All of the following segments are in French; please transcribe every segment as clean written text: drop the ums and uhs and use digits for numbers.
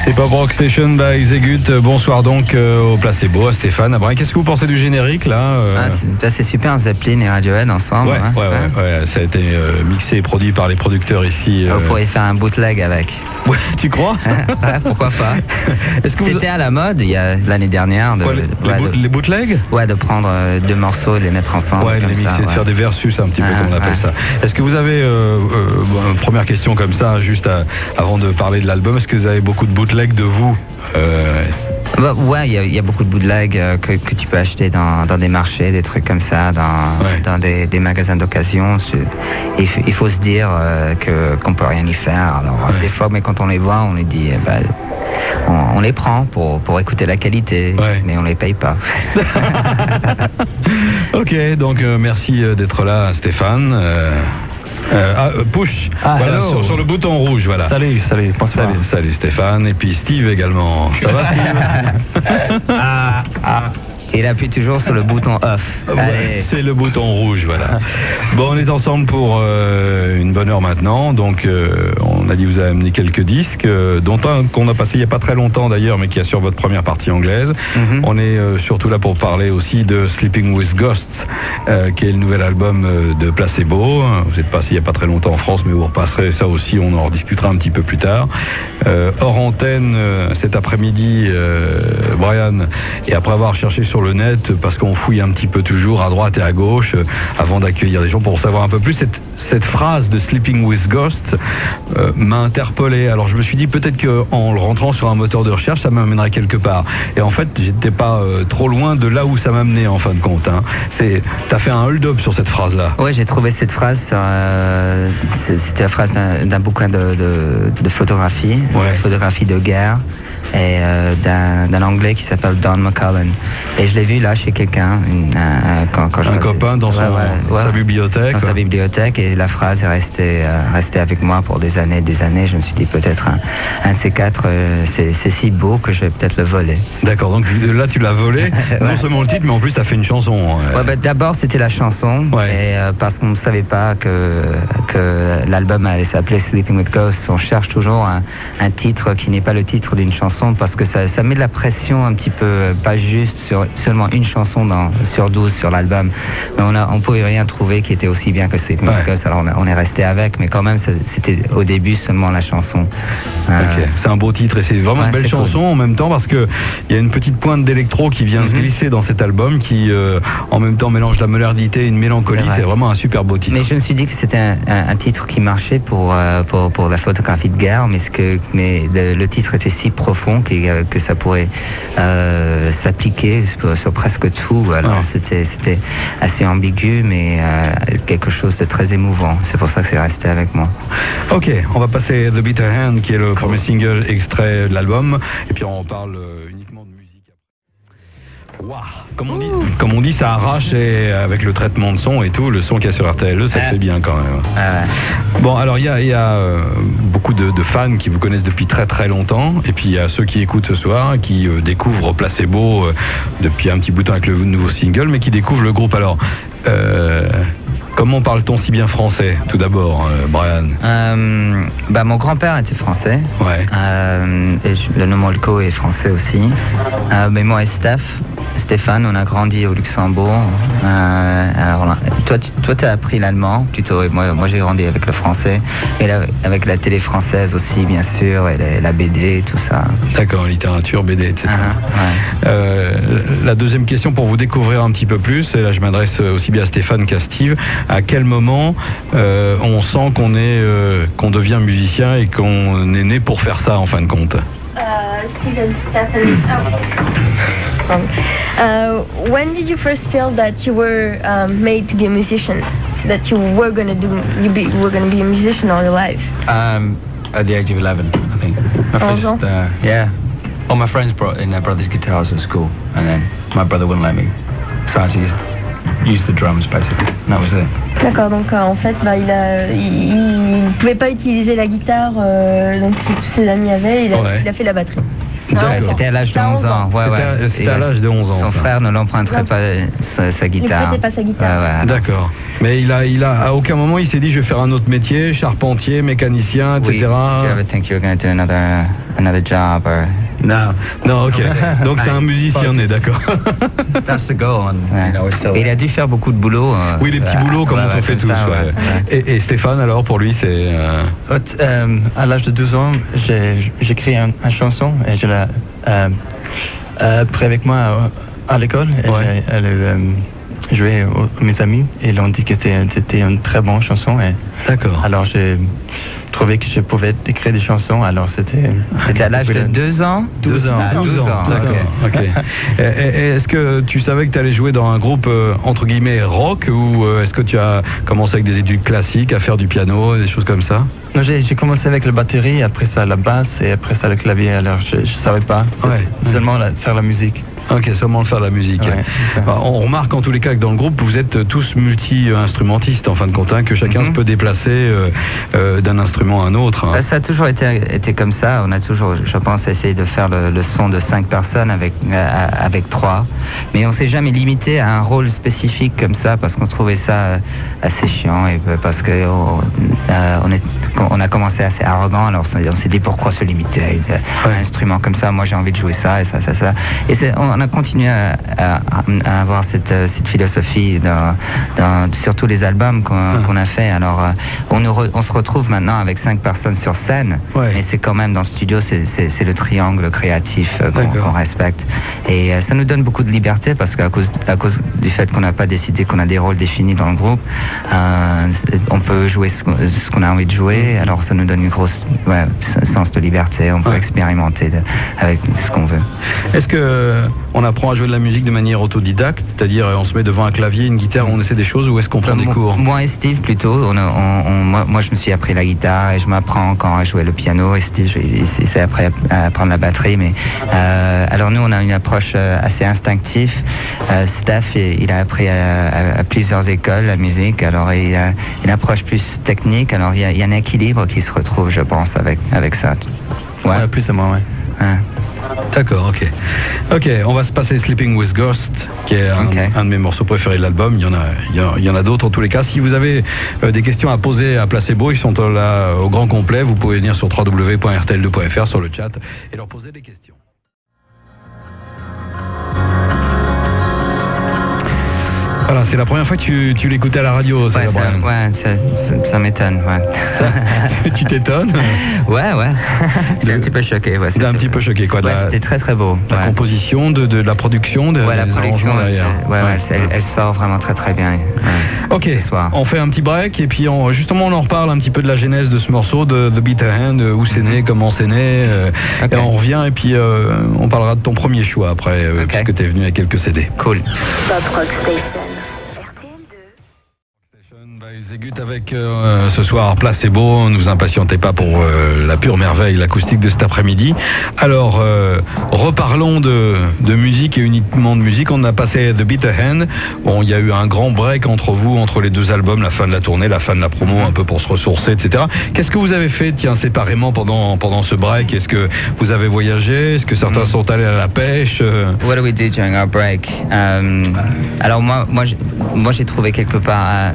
C'est Pop Rock Station by Zegut. Bonsoir donc au Placebo à Stéphane. Brian, qu'est-ce que vous pensez du générique là c'est super, Zeppelin et Radiohead ensemble. Ouais. Ça a été mixé et produit par les producteurs ici. Vous pourriez faire un bootleg avec. Ouais, tu crois? Ouais, pourquoi pas? C'était à la mode il y a l'année dernière. Les bootlegs? Ouais, de prendre deux morceaux et les mettre ensemble. Ouais, les mixer, de faire des versus un petit peu comme on appelle ça. Est-ce que vous avez, première question comme ça, juste avant de parler de l'album, est-ce que vous avez beaucoup de bootlegs de vous? Ouais, il y a beaucoup de bootlegs que tu peux acheter dans des marchés, des trucs comme ça, dans des magasins d'occasion. Il faut se dire qu'on peut rien y faire. Alors des fois, mais quand on les voit, on les dit, on les prend pour écouter la qualité, mais on les paye pas. Ok, donc merci d'être là, Stéphane. Push, voilà, sur le bouton rouge, voilà. Salut, bonsoir. Salut Stéphane, et puis Steve également. Ça va Steve? Il appuie toujours sur le bouton off. C'est le bouton rouge, voilà. Bon, on est ensemble pour une bonne heure maintenant. Donc, on a dit vous avez amené quelques disques, dont un qu'on a passé il n'y a pas très longtemps d'ailleurs, mais qui assure votre première partie anglaise. On est surtout là pour parler aussi de Sleeping with Ghosts, qui est le nouvel album de Placebo. Vous êtes passé il n'y a pas très longtemps en France, mais vous repasserez ça aussi, on en rediscutera un petit peu plus tard. Hors antenne, cet après-midi, Brian, et après avoir cherché sur le net, parce qu'on fouille un petit peu toujours à droite et à gauche avant d'accueillir des gens pour savoir un peu plus, cette phrase de Sleeping with Ghosts m'a interpellé. Alors je me suis dit peut-être qu'en le rentrant sur un moteur de recherche, ça m'amènerait quelque part. Et en fait, j'étais pas trop loin de là où ça m'amenait en fin de compte. T'as fait un hold-up sur cette phrase-là. Ouais, j'ai trouvé cette phrase sur... c'était la phrase d'un bouquin de photographie, photographie de guerre, et d'un Anglais qui s'appelle Don McCullen. Et je l'ai vu là chez quelqu'un, quand je un copain dans sa bibliothèque. Dans sa bibliothèque, et la phrase est restée avec moi pour des années. Je me suis dit peut-être un de ces quatre, c'est si beau que je vais peut-être le voler. D'accord, donc là tu l'as volé, non seulement le titre, mais en plus ça fait une chanson. D'abord c'était la chanson, et parce qu'on ne savait pas que l'album allait s'appeler Sleeping with Ghosts. On cherche toujours un titre qui n'est pas le titre d'une chanson, parce que ça met de la pression un petit peu, pas juste sur seulement une chanson sur 12 sur l'album, mais on pouvait rien trouver qui était aussi bien que Sleeping with Ghosts. Alors on est resté avec, mais quand même c'était au début seulement la chanson. C'est un beau titre et c'est vraiment une belle chanson en même temps, parce que il y a une petite pointe d'électro qui vient se glisser dans cet album qui en même temps mélange la modernité et une mélancolie. C'est vraiment un super beau titre. Mais je me suis dit que c'était un titre qui marchait pour la photographie de guerre, mais le titre était si profond que ça pourrait s'appliquer sur presque tout. Alors c'était assez ambigu, mais quelque chose de très émouvant. C'est pour ça que c'est resté avec moi. Ok, on va passer The Bitter Hand, qui est le premier single extrait de l'album, et puis on parle uniquement de musique. Waouh, comme on dit, ça arrache, et avec le traitement de son et tout, le son qu'il y a sur RTLE, ça fait bien quand même. Bon, alors il y a beaucoup de fans qui vous connaissent depuis très très longtemps, et puis il y a ceux qui écoutent ce soir, qui découvrent Placebo depuis un petit bout de temps avec le nouveau single, mais qui découvrent le groupe. Alors, comment parle-t-on si bien français, tout d'abord, Brian? Mon grand-père était français. Et le nom Molko est français aussi. Mais moi et Stéphane, on a grandi au Luxembourg. Alors là, toi tu as appris l'allemand plutôt, et moi j'ai grandi avec le français, et avec la télé française aussi, bien sûr, et la BD, tout ça. D'accord, littérature, BD, etc. La deuxième question pour vous découvrir un petit peu plus, et là je m'adresse aussi bien à Stéphane qu'à Steve, à quel moment on sent qu'on devient musicien et qu'on est né pour faire ça en fin de compte? Steve and Stephen. When did you first feel that you were made to be a musician? That you were gonna be a musician all your life? At the age of 11, I think. All my friends brought in their brother's guitars at school, and then my brother wouldn't let me, so I just use the drums basically. And that was it. D'accord, donc en fait, il pouvait pas utiliser la guitare, donc tous ses amis avaient, il a fait la batterie. C'était à l'âge de 11 ans. C'était à l'âge de 11 ans. Son frère ne l'emprunterait pas sa guitare. Il ne prêtait pas sa guitare. D'accord. Mais à aucun moment il s'est dit je vais faire un autre métier, charpentier, mécanicien, etc. Did you ever think you were going to do another job or... Non, ok. Donc c'est un musicien, on est d'accord. That's the goal. And, you know, we're still... Et il a dû faire beaucoup de boulot. Oui, les petits boulots comme on fait tous. Ça, et Stéphane, alors, pour lui, c'est... À l'âge de 12 ans, j'ai écrit une chanson et je l'ai pris avec moi à l'école. Elle joué à mes amis et ils ont dit que c'était une très bonne chanson. D'accord. Alors j'ai trouvé que je pouvais écrire des chansons, alors c'était à l'âge de 2 ans 12 ans. 12 ans. Okay. Est-ce que tu savais que tu allais jouer dans un groupe entre guillemets rock ou est-ce que tu as commencé avec des études classiques, à faire du piano, des choses comme ça? Non, j'ai commencé avec la batterie, après ça la basse et après ça le clavier, alors je savais pas, c'était seulement faire la musique. Ok, seulement faire la musique. On remarque en tous les cas que dans le groupe, vous êtes tous multi-instrumentistes en fin de compte, que chacun se peut déplacer d'un instrument à un autre. Ça a toujours été comme ça. On a toujours, je pense, essayé de faire le son de 5 personnes avec 3. Mais on s'est jamais limité à un rôle spécifique comme ça parce qu'on trouvait ça assez chiant et parce que on a commencé assez arrogant. Alors on s'est dit pourquoi se limiter à un instrument comme ça. Moi j'ai envie de jouer ça et ça. Et on a continué à avoir cette philosophie sur tous les albums qu'on a fait. Alors on se retrouve maintenant avec 5 personnes sur scène, mais c'est quand même dans le studio, c'est le triangle créatif qu'on respecte. Et ça nous donne beaucoup de liberté parce qu'à cause du fait qu'on n'a pas décidé qu'on a des rôles définis dans le groupe, on peut jouer ce qu'on a envie de jouer. Alors ça nous donne une grosse sens de liberté. On peut expérimenter avec ce qu'on veut. Est-ce que on apprend à jouer de la musique de manière autodidacte, c'est-à-dire on se met devant un clavier, une guitare, on essaie des choses, ou est-ce qu'on prend des cours? Moi et Steve plutôt, moi je me suis appris la guitare et je m'apprends encore à jouer le piano et Steve il s'est appris à apprendre la batterie, mais alors nous on a une approche assez instinctive. Steph il a appris à plusieurs écoles la musique, alors il a une approche plus technique, alors il y a un équilibre qui se retrouve je pense avec ça. Plus ou moins, D'accord, ok, on va se passer Sleeping with Ghost, qui est un de mes morceaux préférés de l'album. Il y en a d'autres en tous les cas. Si vous avez des questions à poser à Placebo, ils sont là au grand complet. Vous pouvez venir sur www.rtl2.fr sur le chat et leur poser des questions. Voilà, c'est la première fois que tu l'écoutais à la radio, ça, ça m'étonne, Tu t'étonnes? Ouais. C'est un petit peu choqué, c'est un petit peu choqué, quoi. C'était très très beau. La composition, de la production, la production, derrière. Elle sort vraiment très très bien. Ok, on fait un petit break et puis justement on en reparle un petit peu de la genèse de ce morceau, de The Bitter Hand, où c'est né, comment c'est né, et on revient et puis on parlera de ton premier choix après, puisque tu es venu avec quelques CD. Cool. Pop Rock Station. Zégut avec ce soir Placebo, ne vous impatientez pas pour la pure merveille, l'acoustique de cet après-midi. Alors, reparlons de musique et uniquement de musique. On a passé The Bitter Hand. Bon, il y a eu un grand break entre vous, entre les deux albums, la fin de la tournée, la fin de la promo, un peu pour se ressourcer, etc. Qu'est-ce que vous avez fait, séparément pendant ce break? Est-ce que vous avez voyagé? Est-ce que certains sont allés à la pêche? What do we do during our break? Alors moi j'ai trouvé quelque part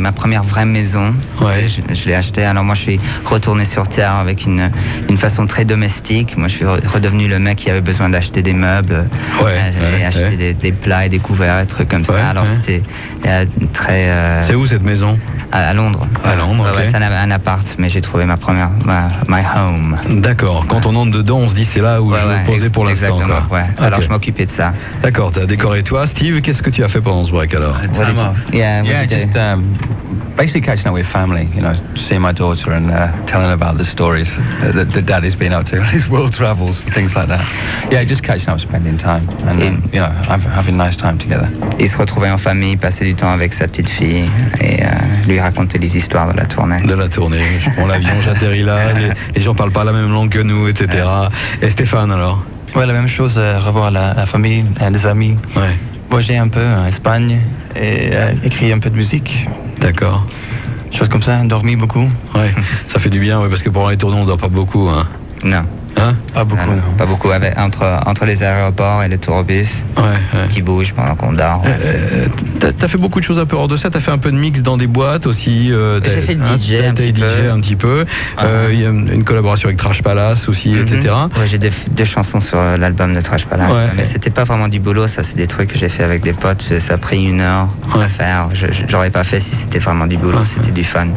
ma première vraie maison. Je l'ai achetée. Alors moi je suis retourné sur Terre avec une façon très domestique. Moi je suis redevenu le mec qui avait besoin d'acheter des meubles, acheter des plats et des couverts, des trucs comme ça. Alors c'était très... C'est où cette maison? À Londres. À Londres, c'est un appart, mais j'ai trouvé my home. D'accord. Quand on entre dedans, on se dit c'est là où je vais poser pour l'instant. Alors je m'occupais de ça. D'accord, tu as décoré toi. Steve, qu'est-ce que tu as fait pendant ce break alors? Just basically catching up with family, seeing my daughter and telling about the stories that Daddy's been up to, his world travels, things like that. Yeah, just catching up, spending time, and having a nice time together. Il se retrouvait en famille, passer du temps avec sa petite fille et lui raconter les histoires de la tournée. Je prends l'avion, j'atterris là, les gens parlent pas la même langue que nous, etc. Et Stéphane alors? La même chose, revoir la famille, des amis. Voyager un peu en Espagne et écrire un peu de musique. D'accord. Choses comme ça, dormir beaucoup. Ça fait du bien, parce que pendant les tournées on dort pas beaucoup. Non. Hein? Pas beaucoup, non. Pas beaucoup, entre les aéroports et les tourbus qui bougent pendant qu'on dort. T'as fait beaucoup de choses un peu hors de ça, t'as fait un peu de mix dans des boîtes aussi. J'ai fait le DJ un petit peu. Il y a une collaboration avec Trash Palace aussi, etc. Ouais, j'ai deux chansons sur l'album de Trash Palace, mais c'était pas vraiment du boulot, ça c'est des trucs que j'ai fait avec des potes, ça a pris 1 heure à faire. J'aurais pas fait si c'était vraiment du boulot, c'était du fun.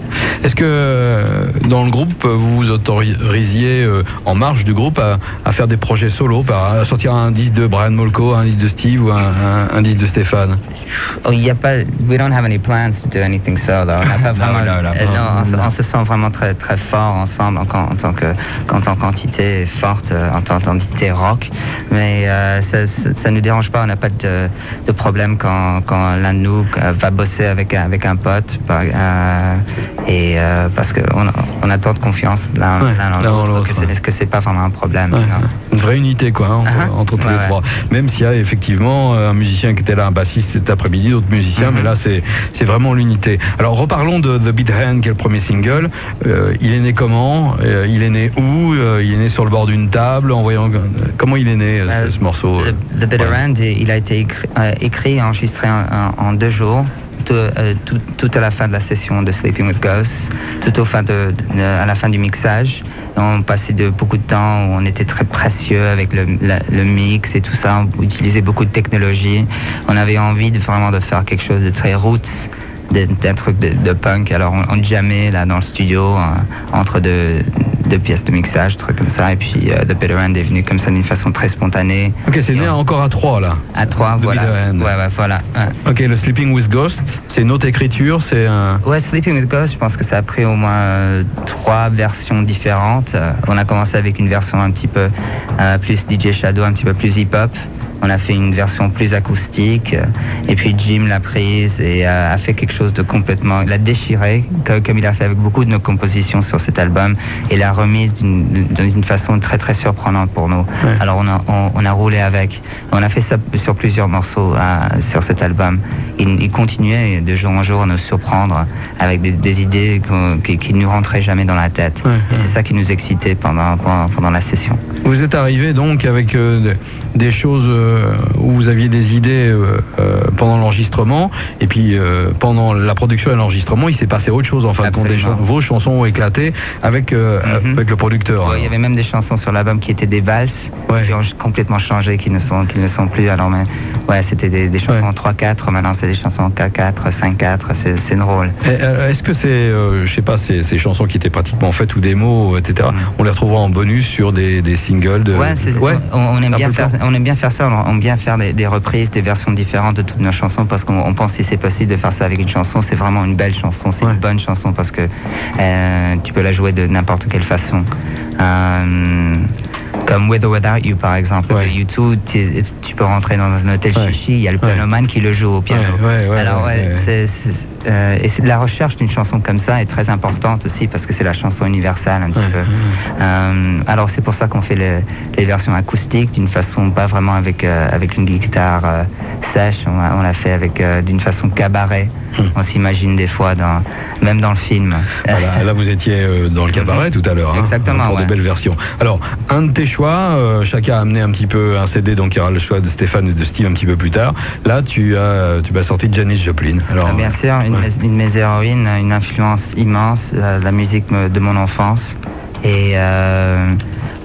Est-ce que dans le groupe, vous vous autorisiez en marge du groupe à faire des projets solo, à sortir un disque de Brian Molko, un disque de Steve ou un disque de Stéphane? We don't have any plans to do anything solo. On n'a pas vraiment, on se sent vraiment très très fort ensemble en tant qu'entité forte, en tant qu'entité rock. Mais ça nous dérange pas. On n'a pas de problème quand l'un de nous va bosser avec un pote, parce qu'on a tant de confiance l'un dans l'autre que c'est pas vraiment un problème. Une vraie unité quoi entre tous les trois. Même s'il y a effectivement un musicien qui était là, un bassiste cet après-midi, d'autres musiciens, mais là c'est vraiment l'unité. Alors reparlons de The Beat Hand, qui est le premier single. Il est né comment? Il est né où? Il est né sur le bord d'une table en voyant comment il est né ce morceau? The Bitter End, il a été écrit et enregistré en 2 jours. Tout à la fin de la session de Sleeping with Ghosts, à la fin du mixage. On passait beaucoup de temps où on était très précieux avec le mix et tout ça. On utilisait beaucoup de technologie. On avait envie vraiment de faire quelque chose de très roots, d'un truc de punk. Alors on jammait là dans le studio entre deux pièces de mixage, trucs comme ça. Et puis The Bitter End est venu comme ça d'une façon très spontanée. Ok, c'est né encore à 3 là. À 3, voilà. Voilà. Ok, le Sleeping with Ghosts, c'est une autre écriture, c'est un... Ouais, Sleeping with Ghosts, je pense que ça a pris au moins 3 versions différentes. On a commencé avec une version un petit peu plus DJ Shadow, un petit peu plus hip-hop. On a fait une version plus acoustique, et puis Jim l'a prise et a fait quelque chose de complètement... Il l'a déchiré, comme il a fait avec beaucoup de nos compositions sur cet album, et l'a remise d'une façon très très surprenante pour nous. Ouais. Alors on a roulé avec. On a fait ça sur plusieurs morceaux sur cet album. Il continuait de jour en jour à nous surprendre avec des idées qui ne nous rentraient jamais dans la tête. Ouais, et c'est ça qui nous excitait pendant la session. Vous êtes arrivé donc avec des choses où vous aviez des idées pendant l'enregistrement, et puis pendant la production et l'enregistrement, il s'est passé autre chose en fin de compte. Vos chansons ont éclaté avec le producteur. Ouais, il y avait même des chansons sur l'album qui étaient des valses, qui ont complètement changé, qui ne sont plus. Alors, ouais, c'était des chansons en 3/4, maintenant c'est des chansons en 4/4, 5/4, c'est drôle. Est-ce que c'est, je sais pas, ces chansons qui étaient pratiquement faites ou démos, etc., on les retrouvera en bonus sur des singles de... On aime bien faire ça, on aime bien faire des reprises, des versions différentes de toutes nos chansons, parce qu'on pense que si c'est possible de faire ça avec une chanson, c'est vraiment une belle chanson, c'est une bonne chanson, parce que tu peux la jouer de n'importe quelle façon. Comme With or Without You par exemple, U2, tu peux rentrer dans un hôtel chichi, il y a le pianoman qui le joue au piano. Et c'est de la recherche d'une chanson comme ça est très importante aussi, parce que c'est la chanson universelle un petit peu. Alors c'est pour ça qu'on fait les versions acoustiques d'une façon pas vraiment avec une guitare sèche, on l'a fait d'une façon cabaret. On s'imagine des fois, même dans le film. Voilà, là vous étiez dans le cabaret tout à l'heure. Exactement. Pour de belles versions. Alors, un de tes choix, chacun a amené un petit peu un CD, donc il y aura le choix de Stéphane et de Steve un petit peu plus tard. Là, tu vas sortir Janis Joplin. Alors, bien sûr, une de mes héroïnes, une influence immense, la musique de mon enfance. Et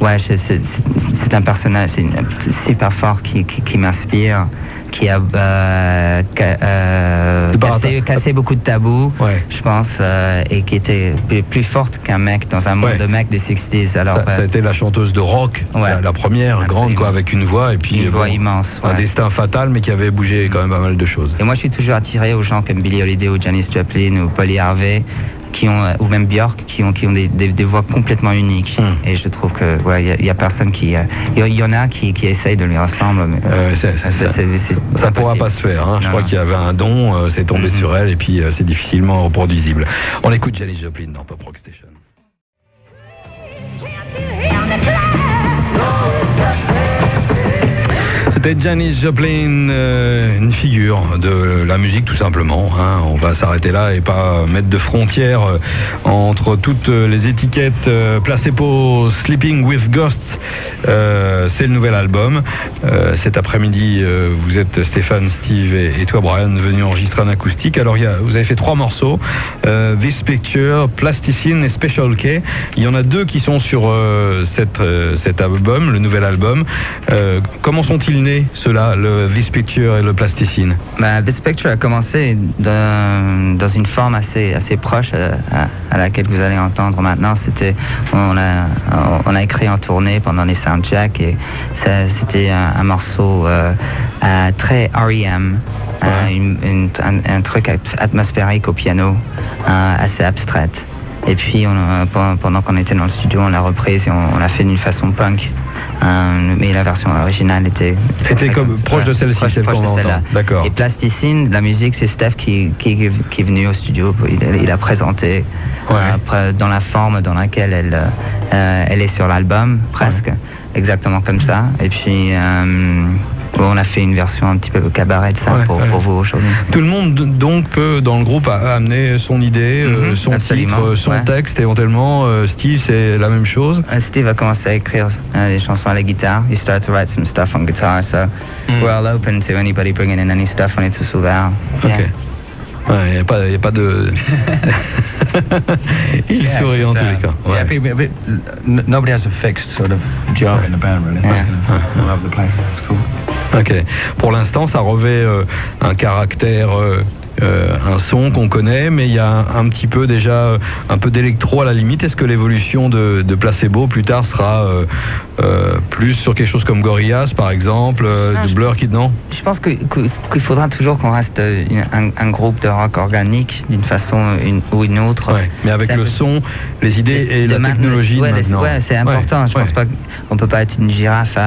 c'est un personnage, c'est super fort qui m'inspire, qui a cassé beaucoup de tabous, je pense, et qui était plus forte qu'un mec dans un monde de mecs des 60s. Alors, ça a été la chanteuse de rock, la première grande, avec une voix, et puis une voix immense. Un destin fatal, mais qui avait bougé quand même pas mal de choses. Et moi, je suis toujours attiré aux gens comme Billie Holiday ou Janis Joplin ou Polly Harvey, ou même Björk, qui ont des voix complètement uniques. Et je trouve que il y a personne qui... Il y en a qui essayent de lui ressembler. Ça ne pourra pas se faire. Je crois qu'il y avait un don, c'est tombé sur elle, et puis c'est difficilement reproduisible. On écoute Janis Joplin dans Pop Rock Station. C'était Janis Joplin, une figure de la musique tout simplement. Hein. On va s'arrêter là et pas mettre de frontières entre toutes les étiquettes. Placebo, Sleeping with Ghosts, c'est le nouvel album. Cet après-midi, vous êtes Stéphane, Steve et toi Brian venus enregistrer un acoustique. Alors vous avez fait 3 morceaux, This Picture, Plasticine et Special K. Il y en a 2 qui sont sur cet album, le nouvel album. Comment sont-ils nés, ceux-là, le This Picture et le Plasticine? This Picture a commencé dans une forme assez proche à laquelle vous allez entendre maintenant. On a écrit en tournée pendant les soundchecks et c'était un morceau très R.E.M., un truc atmosphérique au piano, assez abstraite. Et puis pendant qu'on était dans le studio, on l'a reprise et on l'a fait d'une façon punk. Mais la version originale était comme proche de celle-ci, celle qu'on entend. D'accord. Et Plasticine, la musique, c'est Steph qui est venu au studio. Il a présenté dans la forme dans laquelle elle est sur l'album, presque, exactement comme ça. Et puis on a fait une version un petit peu cabaret de ça pour vous aujourd'hui. Tout le monde donc peut dans le groupe amener son idée, son titre, son texte éventuellement. Steve, c'est la même chose. Steve a commencé à écrire des chansons à la guitare. He started to write some stuff on guitar, so we're all open to anybody bringing in any stuff. On est tous ouverts. Ok. Il n'y a pas de... Il sourit en tous les cas. Nobody has a fixed sort of job in the band, really. All over the place. It's cool. Ok. Pour l'instant, ça revêt un caractère, un son qu'on connaît, mais il y a un petit peu déjà, un peu d'électro à la limite. Est-ce que l'évolution de Placebo plus tard sera plus sur quelque chose comme Gorillaz, par exemple, de Blur qui non? Je pense qu'il faudra toujours qu'on reste un groupe de rock organique d'une façon ou une autre. Ouais, mais avec le son, les idées et la technologie maintenant. C'est important. Je pense pas qu'on peut pas être une girafe,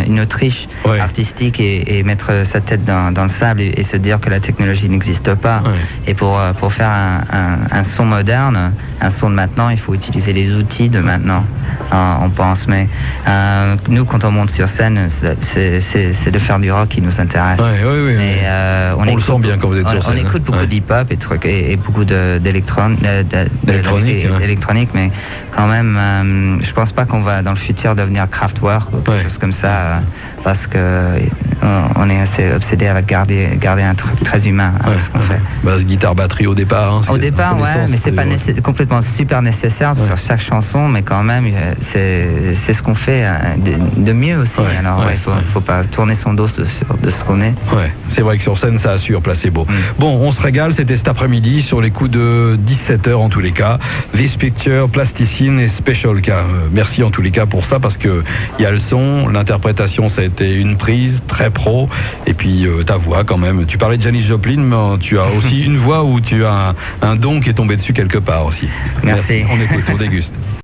une Autriche artistique et mettre sa tête dans le sable et se dire que la technologie n'existe pas. Et pour faire un son moderne, un son de maintenant, il faut utiliser les outils de maintenant, on pense. Mais nous, quand on monte sur scène, c'est de faire du rock qui nous intéresse. On le sent bien quand vous êtes sur scène. On écoute beaucoup d'hip-hop et beaucoup d'électronique, mais quand même, je pense pas qu'on va dans le futur devenir Kraftwerk ou quelque chose comme ça, parce que on est assez obsédé avec garder un truc très humain avec ce qu'on fait. Basse, guitare, batterie au départ. Au départ, mais c'est pas complètement super nécessaire sur chaque chanson, mais quand même, c'est ce qu'on fait de mieux aussi. Alors il faut pas tourner son dos de ce qu'on est. C'est vrai que sur scène, ça assure Placebo. Bon, on se régale, c'était cet après-midi sur les coups de 17h en tous les cas. This Picture, Plasticine et Special K. Merci en tous les cas pour ça, parce que il y a le son, l'interprétation, ça a été une prise très pro, et puis ta voix quand même. Tu parlais de Janis Joplin, mais tu as aussi une voix où tu as un don qui est tombé dessus quelque part aussi. Merci. On écoute, on déguste.